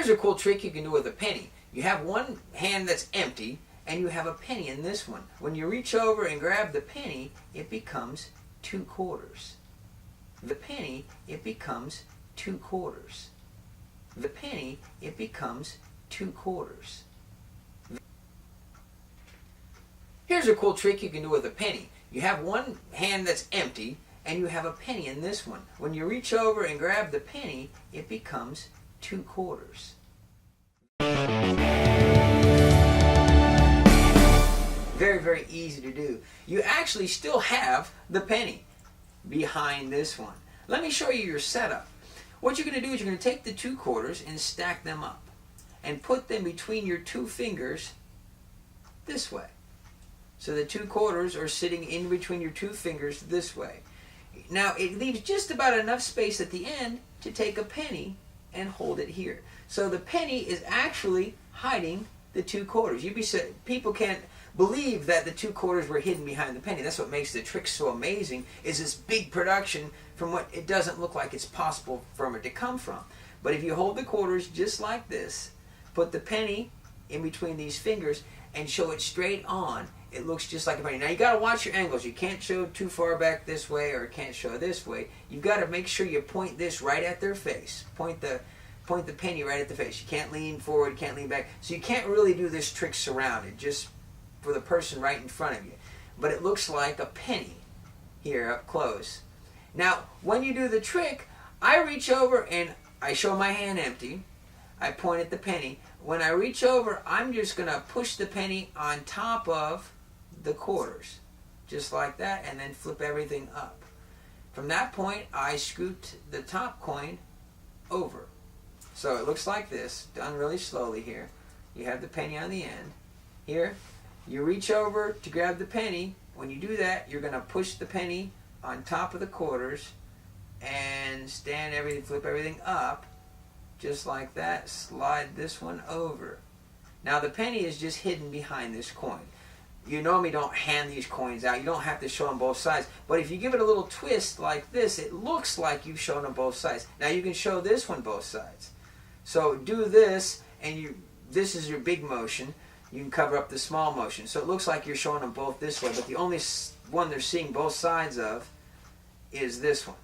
Here's a cool trick you can do with a penny. You have one hand that's empty and you have a penny in this one. When you reach over and grab the penny, it becomes 2 quarters. The penny, it becomes 2 quarters. The penny, it becomes 2 quarters. Here's a cool trick you can do with a penny. You have one hand that's empty and you have a penny in this one. When you reach over and grab the penny, it becomes 2 quarters. Very, very easy to do. You actually still have the penny behind this one. Let me show you your setup. What you're going to do is you're going to take the 2 quarters and stack them up and put them between your 2 fingers this way. So the 2 quarters are sitting in between your 2 fingers this way. Now it leaves just about enough space at the end to take a penny and hold it here. So the penny is actually hiding the 2 quarters. People can't believe that the 2 quarters were hidden behind the penny. That's what makes the trick so amazing, is this big production from what it doesn't look like it's possible for it to come from. But if you hold the quarters just like this, put the penny in between these fingers and show it straight on, it looks just like a penny. Now you got to watch your angles. You can't show too far back this way or can't show this way. You've got to make sure you point this right at their face. Point the penny right at the face. You can't lean forward, can't lean back. So you can't really do this trick surrounded, just for the person right in front of you. But it looks like a penny here up close. Now when you do the trick, I reach over and I show my hand empty. I point at the penny. When I reach over, I'm just going to push the penny on top of the quarters, just like that, and then flip everything up. From that point, I scoot the top coin over. So it looks like this, done really slowly here. You have the penny on the end. Here, you reach over to grab the penny. When you do that, you're going to push the penny on top of the quarters and flip everything up, just like that. Slide this one over. Now the penny is just hidden behind this coin. You normally don't hand these coins out. You don't have to show them both sides. But if you give it a little twist like this, it looks like you've shown them both sides. Now you can show this one both sides. So do this, and this is your big motion. You can cover up the small motion. So it looks like you're showing them both this way, but the only one they're seeing both sides of is this one.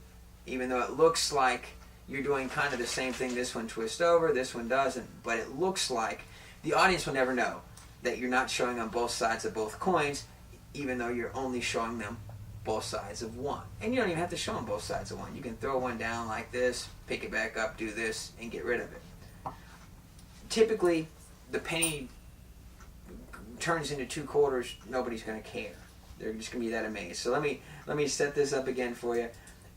Even though it looks like you're doing kind of the same thing. This one twists over, this one doesn't. But it looks like the audience will never know that you're not showing them both sides of both coins, even though you're only showing them both sides of one. And you don't even have to show them both sides of one. You can throw one down like this, pick it back up, do this, and get rid of it. Typically, the penny turns into 2 quarters, nobody's going to care. They're just going to be that amazed. So let me set this up again for you.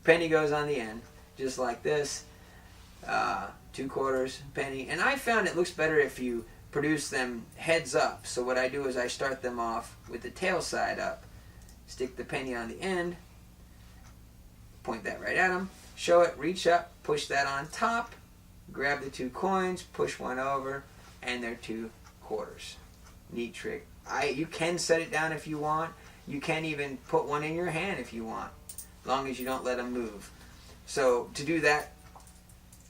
Penny goes on the end, just like this. 2 quarters, penny. And I found it looks better if you produce them heads up. So what I do is I start them off with the tail side up. Stick the penny on the end. Point that right at them. Show it, reach up, push that on top. Grab the 2 coins, push one over, and they're 2 quarters. Neat trick. You can set it down if you want. You can even put one in your hand if you want, as long as you don't let them move. So to do that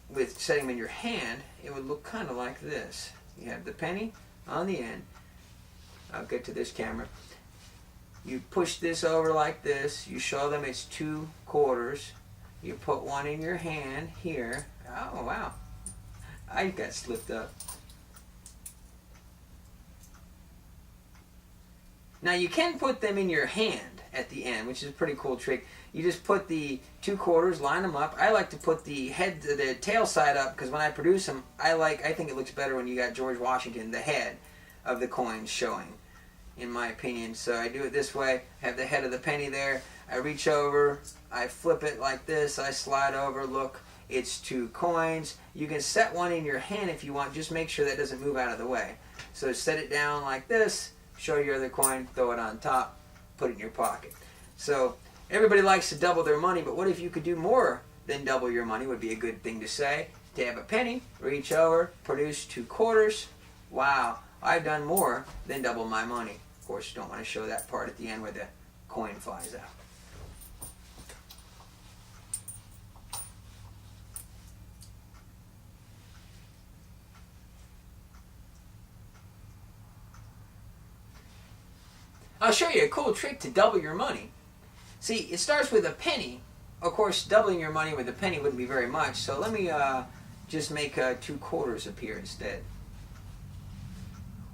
with setting them in your hand, it would look kind of like this. You have the penny on the end. I'll get to this camera. You push this over like this. You show them it's 2 quarters. You put one in your hand here. Oh, wow. I got slipped up. Now you can put them in your hand at the end, which is a pretty cool trick. You just put the 2 quarters, line them up. I like to put the tail side up because when I produce them, I think it looks better when you got George Washington, the head of the coin showing, in my opinion. So I do it this way. I have the head of the penny there. I reach over, I flip it like this, I slide over, look, it's 2 coins. You can set one in your hand if you want, just make sure that doesn't move out of the way. So set it down like this, show your other coin, throw it on top, put it in your pocket. So everybody likes to double their money, but what if you could do more than double your money? Would be a good thing to say. To have a penny, reach over, produce 2 quarters. Wow, I've done more than double my money. Of course, you don't want to show that part at the end where the coin flies out. I'll show you a cool trick to double your money. See, it starts with a penny. Of course, doubling your money with a penny wouldn't be very much, so let me just make 2 quarters appear instead.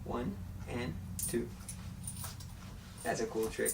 1 and 2. That's a cool trick.